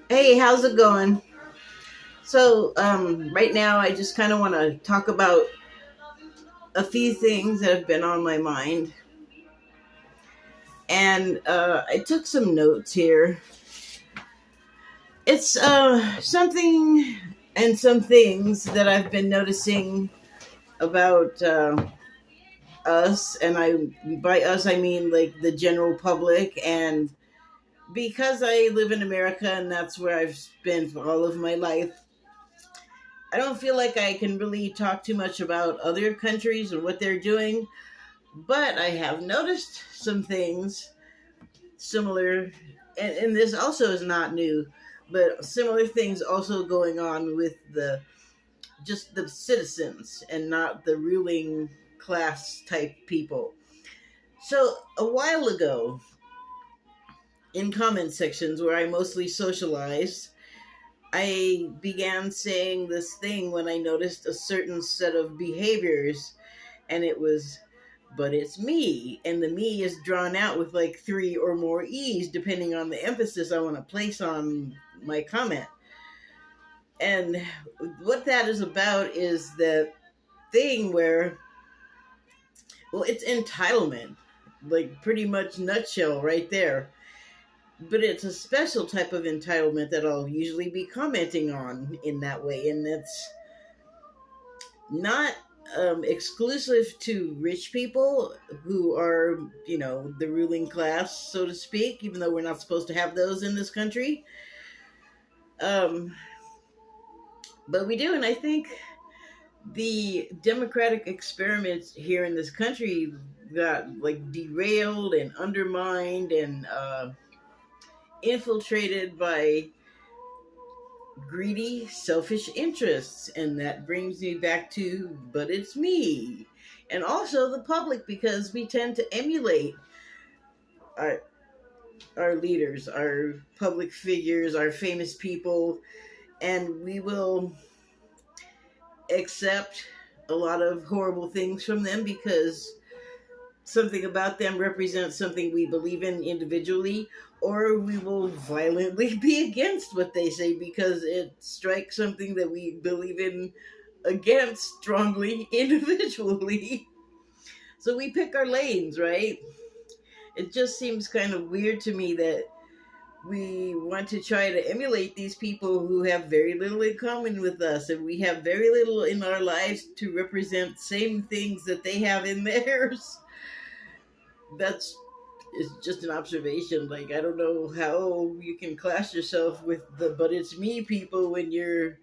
Hey, how's it going? Right now, I just kind of want to talk about a few things that have been on my mind. And I took some notes here. It's something and some things that I've been noticing about us. And by us, I mean like the general public. And because I live in America and that's where I've spent all of my life, I don't feel like I can really talk too much about other countries and what they're doing, but I have noticed some things similar, and this also is not new, but similar things also going on with the just the citizens and not the ruling class type people. So a while ago, in comment sections where I mostly socialized, I began saying this thing when I noticed a certain set of behaviors, and it was, but it's me. And the me is drawn out with like three or more E's, depending on the emphasis I want to place on my comment. And what that is about is the thing where, well, it's entitlement, like pretty much nutshell right there. But it's a special type of entitlement that I'll usually be commenting on in that way. And that's not exclusive to rich people who are, the ruling class, so to speak, even though we're not supposed to have those in this country. Um, but we do, and I think the democratic experiments here in this country got like derailed and undermined and infiltrated by greedy, selfish interests. And that brings me back to, but it's me. And also the public, because we tend to emulate our, our leaders, our public figures, our famous people, and we will accept a lot of horrible things from them because something about them represents something we believe in individually, or we will violently be against what they say because it strikes something that we believe in against strongly individually. So we pick our lanes, right? It just seems kind of weird to me that we want to try to emulate these people who have very little in common with us, and we have very little in our lives to represent same things that they have in theirs. That's It's just an observation. Like, I don't know how you can class yourself with the but it's me people when you're,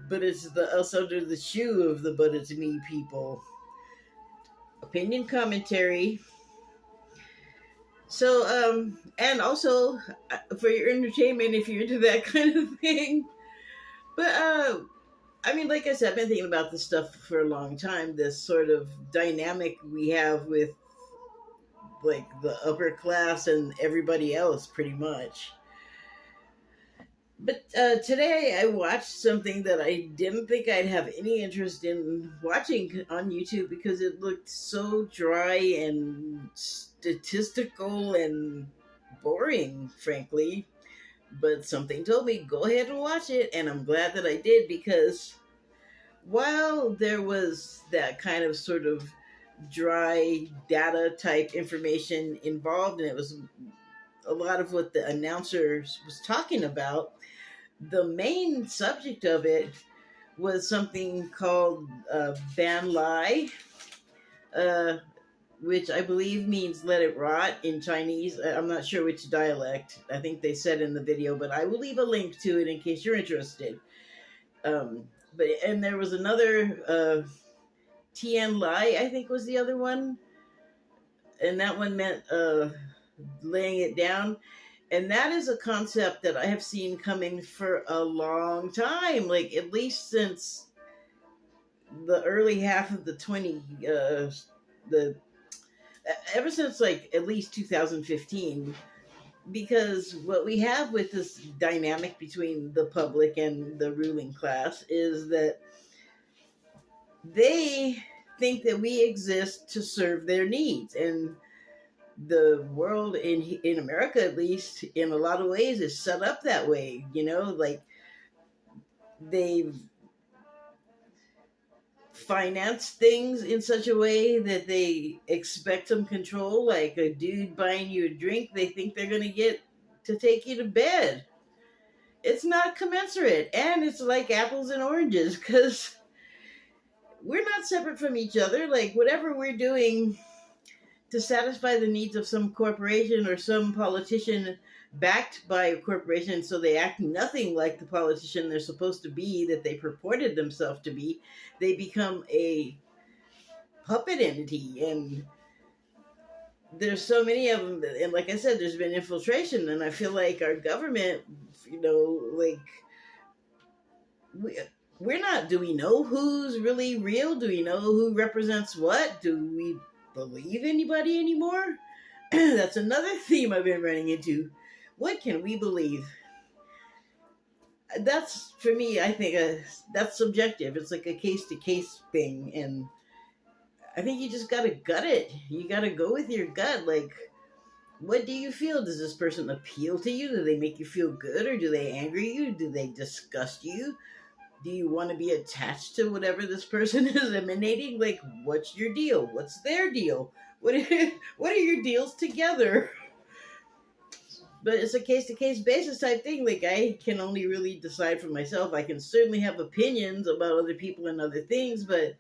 but it's the us under the shoe of the but it's me people. Opinion commentary. And also for your entertainment if you're into that kind of thing. But, I mean, like I said, I've been thinking about this stuff for a long time. This sort of dynamic we have with like the upper class and everybody else, pretty much. But today I watched something that I didn't think I'd have any interest in watching on YouTube because it looked so dry and statistical and boring, frankly. But something told me, go ahead and watch it, and I'm glad that I did because while there was that kind of sort of dry data type information involved, and it was a lot of what the announcer was talking about, the main subject of it was something called ban lie, uh, which I believe means let it rot in Chinese. I'm not sure which dialect. I think they said in the video, but I will leave a link to it in case you're interested. And there was another Tien Lai, I think was the other one, and that one meant laying it down. And that is a concept that I have seen coming for a long time, like at least since the early half of the 20, the ever since like at least 2015. Because what we have with this dynamic between the public and the ruling class is that they think that we exist to serve their needs. And the world in America, at least in a lot of ways, is set up that way. Like they've financed things in such a way that they expect some control. Like a dude buying you a drink, they think they're going to get to take you to bed. It's not commensurate, and it's like apples and oranges, because we're not separate from each other. Like whatever we're doing to satisfy the needs of some corporation or some politician backed by a corporation, so they act nothing like the politician they're supposed to be, that they purported themselves to be, they become a puppet entity. And there's so many of them, and like I said, there's been infiltration, and I feel like our government, like we're not, do we know who's really real? Do we know who represents what? Do we believe anybody anymore? That's another theme I've been running into. What can we believe? That's, for me, I think that's subjective. It's like a case-to-case thing, and I think you just gotta gut it. You gotta go with your gut. Like, what do you feel? Does this person appeal to you? Do they make you feel good, or do they anger you? Do they disgust you? Do you want to be attached to whatever this person is emanating? Like, what's your deal? What's their deal? What are your deals together? But it's a case-to-case basis type thing. Like, I can only really decide for myself. I can certainly have opinions about other people and other things, but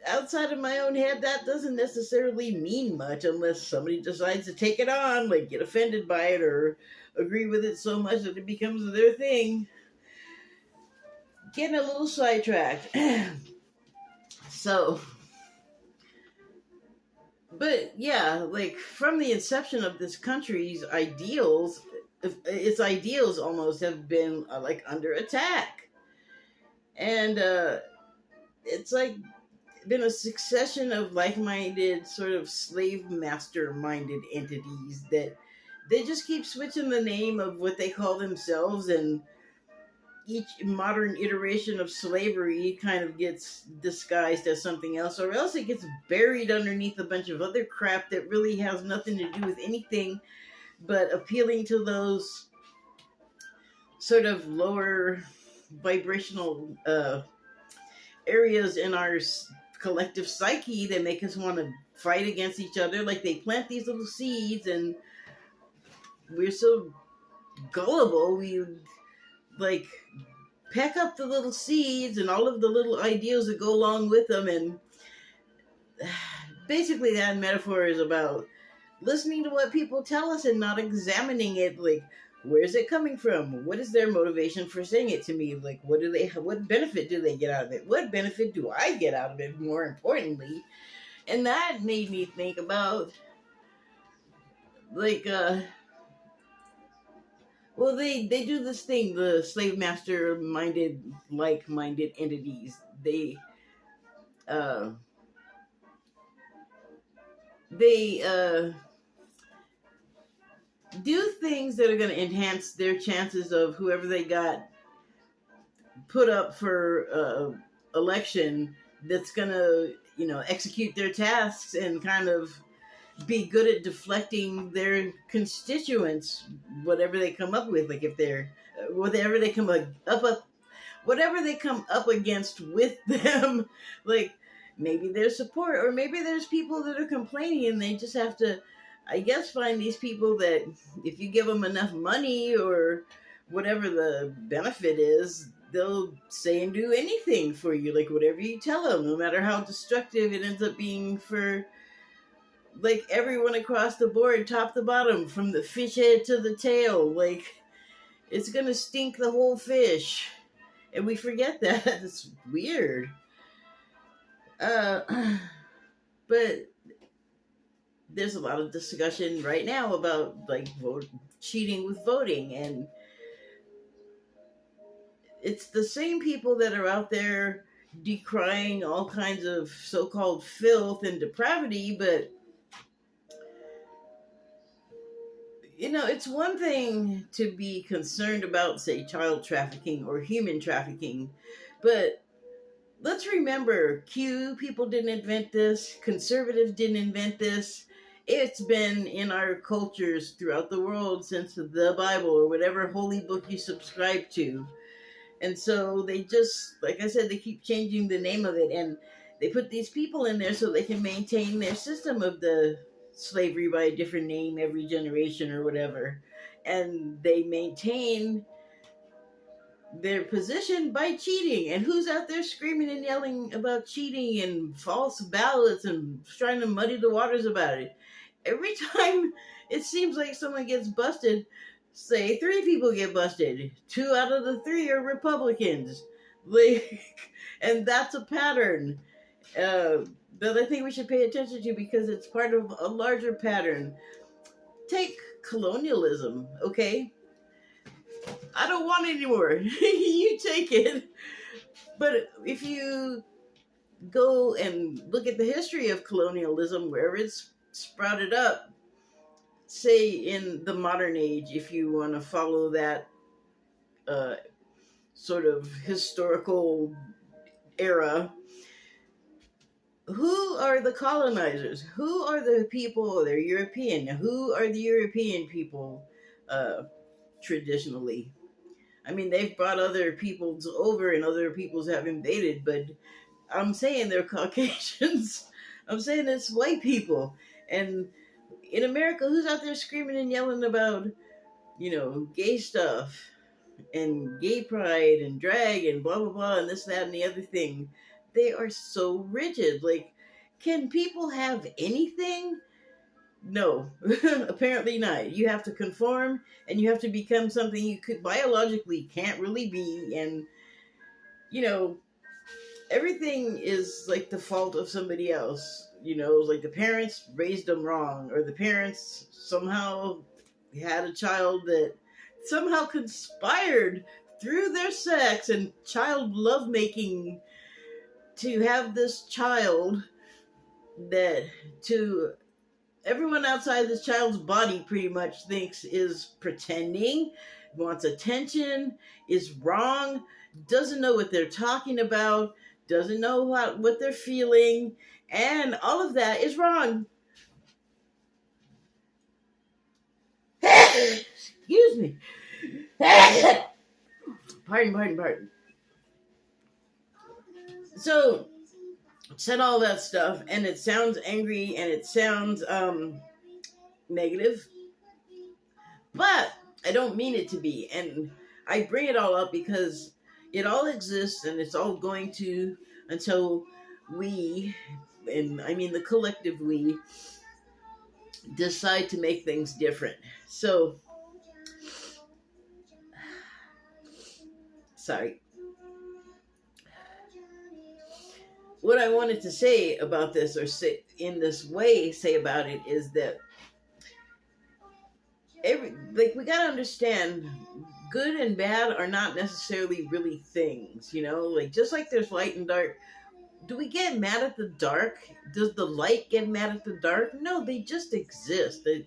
outside of my own head, that doesn't necessarily mean much unless somebody decides to take it on, like get offended by it or agree with it so much that it becomes their thing. Getting a little sidetracked. So, but yeah, like from the inception of this country's ideals, its ideals almost have been like under attack. And it's like been a succession of like-minded, sort of slave master-minded entities that they just keep switching the name of what they call themselves, and each modern iteration of slavery kind of gets disguised as something else, or else it gets buried underneath a bunch of other crap that really has nothing to do with anything but appealing to those sort of lower vibrational areas in our collective psyche that make us want to fight against each other. Like they plant these little seeds, and we're so gullible, we like peck up the little seeds and all of the little ideals that go along with them. And basically that metaphor is about listening to what people tell us and not examining it. Like, where's it coming from? What is their motivation for saying it to me? Like, what benefit do they get out of it? What benefit do I get out of it, more importantly? And that made me think about, like, well, they do this thing, the slave master minded, like-minded entities. They do things that are going to enhance their chances of whoever they got put up for election, that's going to, execute their tasks and kind of be good at deflecting their constituents, whatever they come up with. Like if they're, whatever they come up against with them, like maybe there's support, or maybe there's people that are complaining, and they just have to, I guess, find these people that if you give them enough money or whatever the benefit is, they'll say and do anything for you, like whatever you tell them, no matter how destructive it ends up being for like everyone across the board, top to bottom, from the fish head to the tail. Like, it's gonna stink the whole fish, and we forget that. It's weird. But there's a lot of discussion right now about like cheating with voting, and it's the same people that are out there decrying all kinds of so-called filth and depravity. But it's one thing to be concerned about, say, child trafficking or human trafficking, but let's remember, people didn't invent this, conservatives didn't invent this, It's been in our cultures throughout the world since the Bible or whatever holy book you subscribe to. And so they just, like I said, they keep changing the name of it, and they put these people in there so they can maintain their system of the slavery by a different name every generation or whatever. And they maintain their position by cheating. And who's out there screaming and yelling about cheating and false ballots and trying to muddy the waters about it? Every time it seems like someone gets busted, say 3 people get busted, 2 out of the 3 are Republicans. Like, and that's a pattern that I think we should pay attention to because it's part of a larger pattern. Take colonialism, okay? I don't want it anymore. You take it. But if you go and look at the history of colonialism, wherever it's sprouted up, say in the modern age, if you want to follow that sort of historical era, who are the colonizers? Who are the people? They're European. Who are the European people traditionally? I mean, they've brought other peoples over and other peoples have invaded, but I'm saying they're Caucasians. I'm saying it's white people. And in America, who's out there screaming and yelling about, gay stuff and gay pride and drag and blah, blah, blah, and this, that, and the other thing? They are so rigid. Like, can people have anything? No, apparently not. You have to conform and you have to become something you could biologically can't really be. And, everything is like the fault of somebody else. Like the parents raised them wrong, or the parents somehow had a child that somehow conspired through their sex and child lovemaking to have this child that to everyone outside this child's body pretty much thinks is pretending, wants attention, is wrong, doesn't know what they're talking about, doesn't know what they're feeling, and all of that is wrong. Excuse me. Pardon. So, said all that stuff, and it sounds angry, and it sounds negative, but I don't mean it to be, and I bring it all up because it all exists, and it's all going to until we, and I mean the collective we, decide to make things different. So, sorry. What I wanted to say about this, or say about it, is that we gotta understand, good and bad are not necessarily really things, like just like there's light and dark. Do we get mad at the dark? Does the light get mad at the dark? No, they just exist. The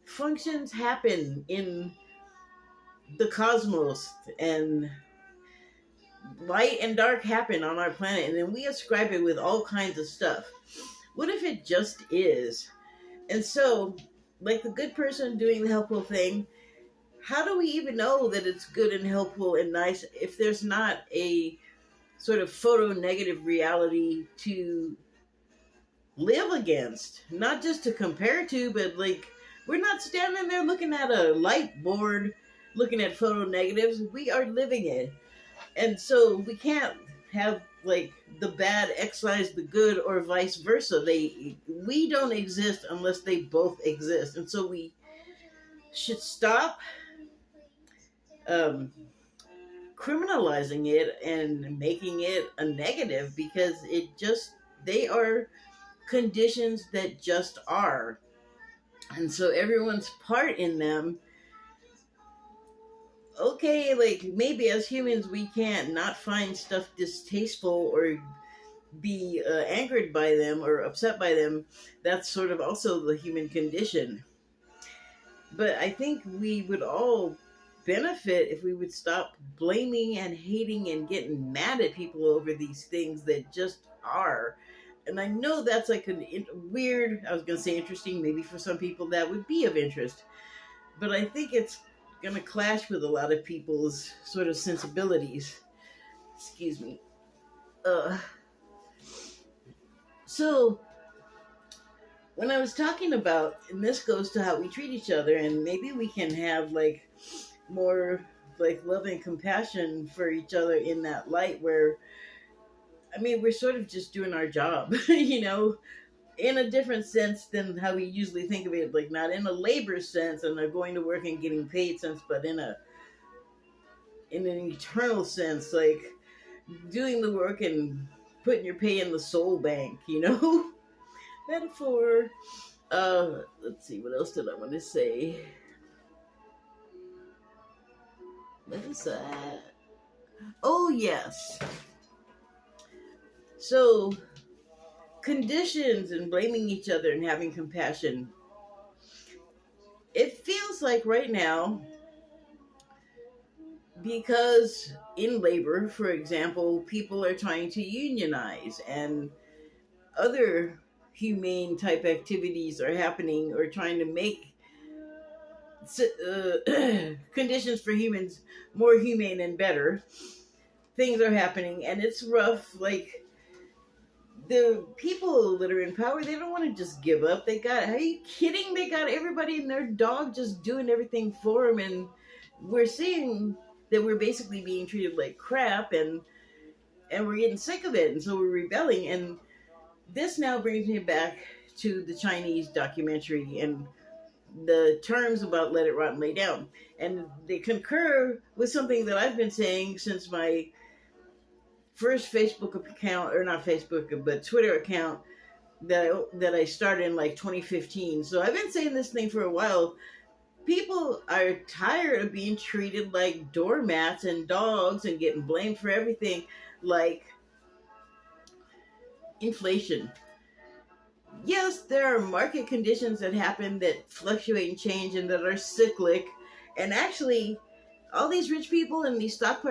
functions happen in the cosmos, and light and dark happen on our planet, and then we ascribe it with all kinds of stuff. What if it just is? And so, like the good person doing the helpful thing, how do we even know that it's good and helpful and nice if there's not a sort of photo-negative reality to live against? Not just to compare to, but like, we're not standing there looking at a light board, looking at photo-negatives. We are living it. And so we can't have like the bad excise the good or vice versa. We don't exist unless they both exist. And so we should stop criminalizing it and making it a negative, because they are conditions that just are. And so everyone's part in them. Okay, like maybe as humans we can't not find stuff distasteful or be angered by them or upset by them. That's sort of also the human condition. But I think we would all benefit if we would stop blaming and hating and getting mad at people over these things that just are. And I know that's like weird, I was going to say interesting, maybe for some people that would be of interest. But I think it's going to clash with a lot of people's sort of sensibilities. Excuse me. Uh, so, when I was talking about, and this goes to how we treat each other, and maybe we can have like more like love and compassion for each other in that light where, I mean, we're sort of just doing our job, in a different sense than how we usually think of it, like not in a labor sense and they're going to work and getting paid sense, but in an eternal sense, like doing the work and putting your pay in the soul bank, Metaphor. Let's see, what else did I want to say? What is that? Oh, yes. So, conditions and blaming each other and having compassion. It feels like right now, because in labor, for example, people are trying to unionize and other humane type activities are happening or trying to make conditions for humans more humane and better. Things are happening and it's rough. Like, the people that are in power, they don't want to just give up. Are you kidding? They got everybody and their dog just doing everything for them. And we're seeing that we're basically being treated like crap and we're getting sick of it. And so we're rebelling. And this now brings me back to the Chinese documentary and the terms about let it rot and lay down. And they concur with something that I've been saying since my first Facebook account, or not Facebook, but Twitter account that I started in like 2015. So I've been saying this thing for a while. People are tired of being treated like doormats and dogs and getting blamed for everything, like inflation. Yes, there are market conditions that happen that fluctuate and change and that are cyclic. And actually, all these rich people and these stock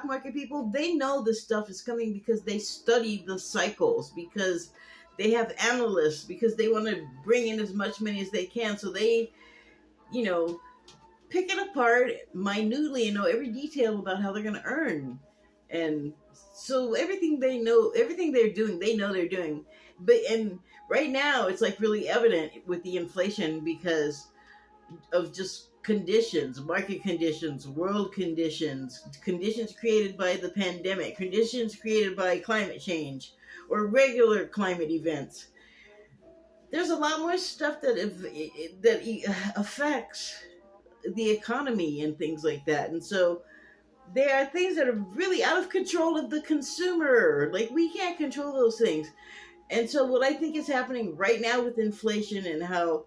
market people, they know this stuff is coming because they study the cycles, because they have analysts, because they want to bring in as much money as they can. So they, pick it apart minutely and know every detail about how they're going to earn. And so everything they're doing, they know they're doing. And right now it's like really evident with the inflation because of just conditions, market conditions, world conditions, conditions created by the pandemic, conditions created by climate change or regular climate events. There's a lot more stuff that affects the economy and things like that. And so there are things that are really out of control of the consumer. Like, we can't control those things. And so what I think is happening right now with inflation and how,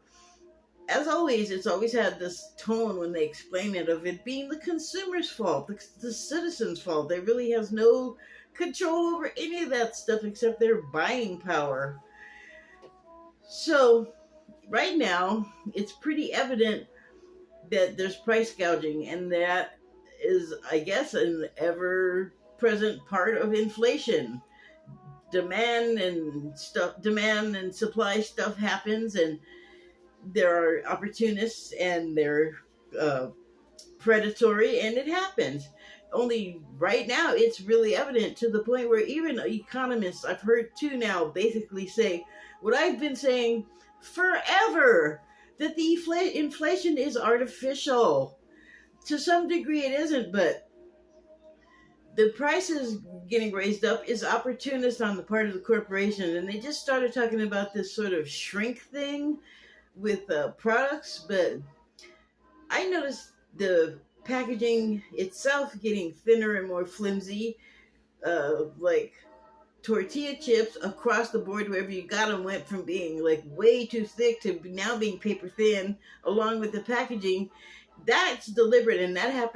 as always, it's always had this tone when they explain it of it being the consumer's fault, the citizen's fault. They really has no control over any of that stuff except their buying power. So right now, it's pretty evident that there's price gouging, and that is, I guess, an ever-present part of inflation. Demand and supply stuff happens, and there are opportunists and they're predatory, and it happens. Only right now it's really evident to the point where even economists, I've heard two now, basically say what I've been saying forever, that the inflation is artificial. To some degree it isn't, but the prices getting raised up is opportunist on the part of the corporation. And they just started talking about this sort of shrink thing with products, but I noticed the packaging itself getting thinner and more flimsy, like tortilla chips across the board wherever you got them went from being like way too thick to now being paper thin, along with the packaging. That's deliberate, and that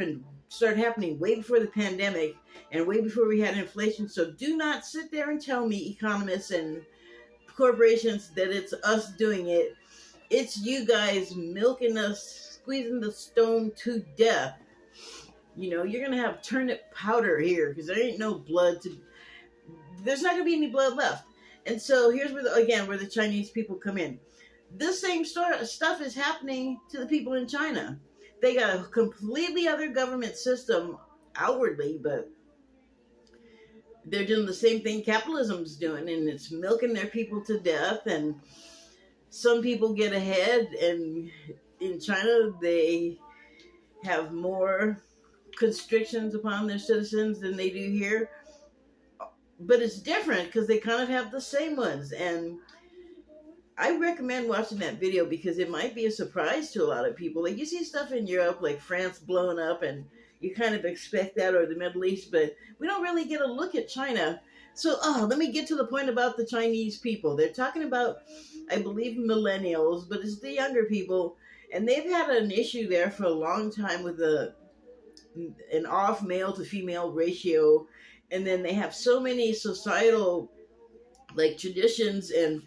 started happening way before the pandemic and way before we had inflation. So do not sit there and tell me, economists and corporations, that it's us doing it. It's you guys milking us, squeezing the stone to death. You're going to have turnip powder here because there ain't no blood there's not going to be any blood left. And so here's where where the Chinese people come in. This same stuff is happening to the people in China. They got a completely other government system outwardly, but they're doing the same thing capitalism's doing, and it's milking their people to death. And some people get ahead, and in China they have more constrictions upon their citizens than they do here. But it's different because they kind of have the same ones. And I recommend watching that video because it might be a surprise to a lot of people. Like, you see stuff in Europe, like France blowing up, and you kind of expect that, or the Middle East, but we don't really get a look at China. So, let me get to the point about the Chinese people. They're talking about, I believe, millennials, but it's the younger people, and they've had an issue there for a long time with an off male to female ratio, and then they have so many societal like traditions and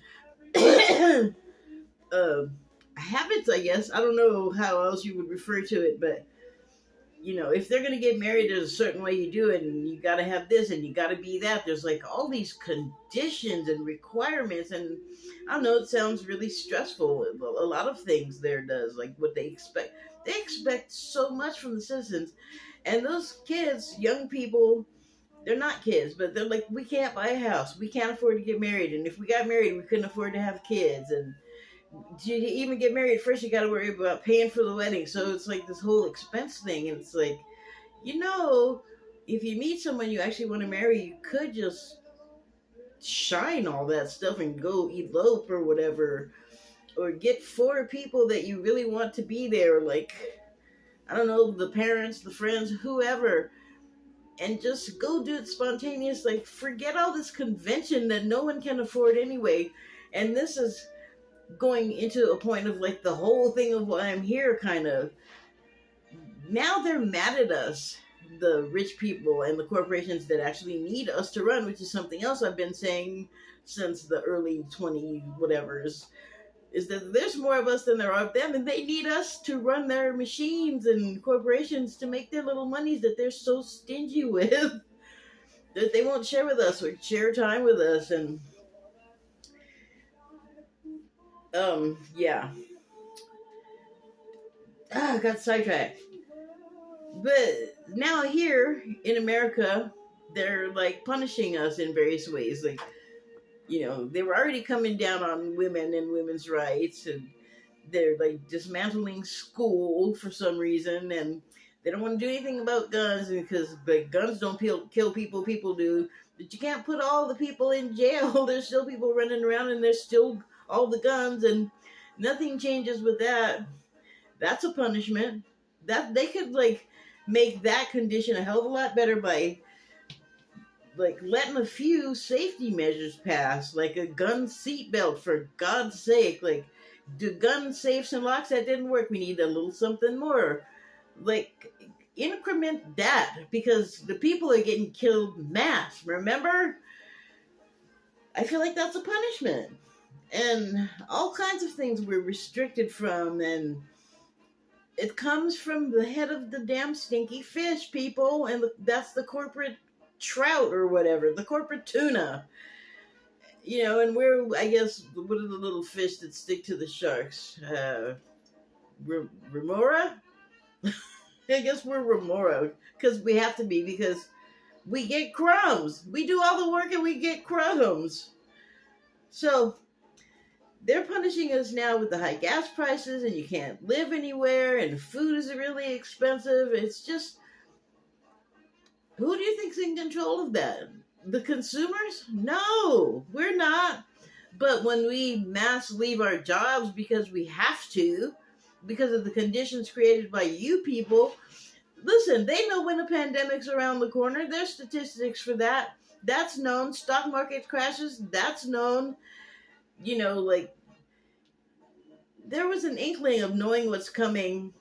habits, I guess. I don't know how else you would refer to it, but if they're going to get married, there's a certain way you do it, and you got to have this, and you got to be that. There's like all these conditions and requirements, and I don't know, it sounds really stressful. A lot of things there does, like what they expect. They expect so much from the citizens, and those kids, young people, they're not kids, but they're like, we can't buy a house, we can't afford to get married, and if we got married, we couldn't afford to have kids, and to even get married, first you got to worry about paying for the wedding. So it's like this whole expense thing, and it's like, if you meet someone you actually want to marry, you could just shine all that stuff and go elope or whatever, or get 4 people that you really want to be there, like, I don't know, the parents, the friends, whoever, and just go do it spontaneous. Like, forget all this convention that no one can afford anyway. And this is going into a point of like the whole thing of why I'm here, kind of. Now they're mad at us, the rich people and the corporations that actually need us to run, which is something else I've been saying since the early 20 whatevers, is that there's more of us than there are of them, and they need us to run their machines and corporations to make their little monies that they're so stingy with that they won't share with us or share time with us. And yeah. I got sidetracked. But now here in America, they're like punishing us in various ways. Like, they were already coming down on women and women's rights, and they're like dismantling school for some reason, and they don't want to do anything about guns because like guns don't kill people, people do. But you can't put all the people in jail. There's still people running around, and there's still all the guns, and nothing changes with that. That's a punishment. That they could like make that condition a hell of a lot better by like letting a few safety measures pass, like a gun seatbelt, for God's sake. Like, do gun safes and locks, that didn't work. We need a little something more. Like, increment that, because the people are getting killed mass, remember? I feel like that's a punishment. And all kinds of things we're restricted from, and it comes from the head of the damn stinky fish, people, and that's the corporate trout or whatever, the corporate tuna. And we're, I guess, what are the little fish that stick to the sharks? Remora? I guess we're remora, because we have to be, because we get crumbs. We do all the work and we get crumbs. So they're punishing us now with the high gas prices, and you can't live anywhere, and food is really expensive. It's just, who do you think's in control of that? The consumers? No, we're not. But when we mass leave our jobs because we have to, because of the conditions created by you people, listen, they know when a pandemic's around the corner. There's statistics for that. That's known. Stock market crashes, that's known. Like, there was an inkling of knowing what's coming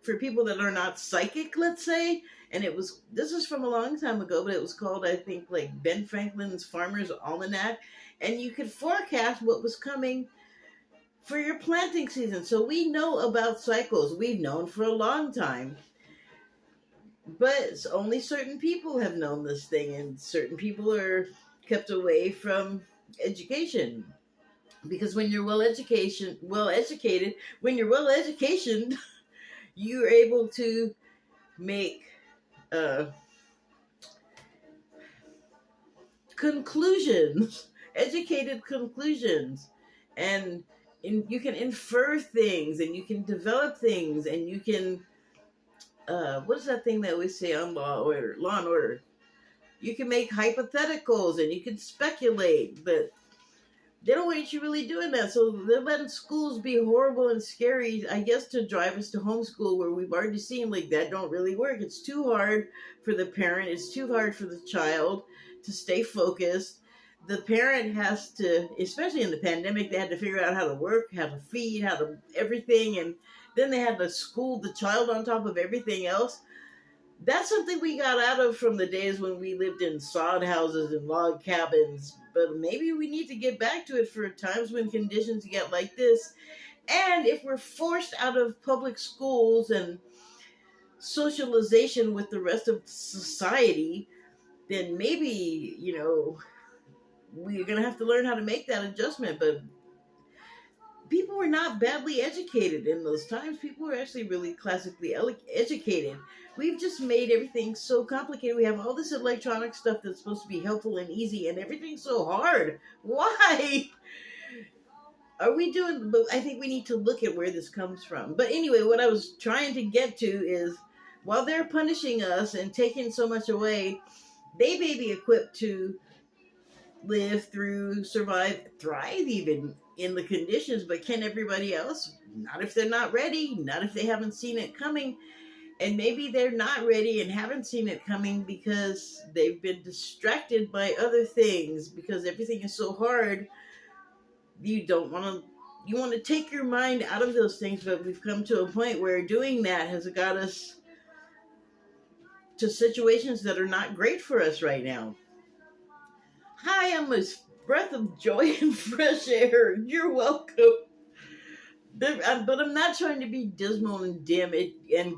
for people that are not psychic, let's say. And this is from a long time ago, but it was called, I think, like Ben Franklin's Farmer's Almanac. And you could forecast what was coming for your planting season. So we know about cycles. We've known for a long time. But only certain people have known this thing, and certain people are kept away from education. Because when you're when you're well educated, you're able to make uh, conclusions, educated conclusions, and you can infer things, and you can develop things, and you can what is that thing that we say on Law and Order? You can make hypotheticals and you can speculate, but they don't want you really doing that. So they're letting schools be horrible and scary, I guess, to drive us to homeschool, where we've already seen like that don't really work. It's too hard for the parent. It's too hard for the child to stay focused. The parent has to, especially in the pandemic, they had to figure out how to work, how to feed, how to everything. And then they had to school the child on top of everything else. That's something we got out of from the days when we lived in sod houses and log cabins. But maybe we need to get back to it for times when conditions get like this. And if we're forced out of public schools and socialization with the rest of society, then maybe, we're going to have to learn how to make that adjustment. But people were not badly educated in those times. People were actually really classically educated. We've just made everything so complicated. We have all this electronic stuff that's supposed to be helpful and easy, and everything's so hard. Why are we doing? But I think we need to look at where this comes from. But anyway, what I was trying to get to is, while they're punishing us and taking so much away, they may be equipped to live through, survive, thrive even in the conditions, but can everybody else? Not if they're not ready, not if they haven't seen it coming. And maybe they're not ready and haven't seen it coming because they've been distracted by other things, because everything is so hard. You want to take your mind out of those things, but we've come to a point where doing that has got us to situations that are not great for us right now. Hi, I'm a breath of joy and fresh air. You're welcome. But I'm not trying to be dismal and dim and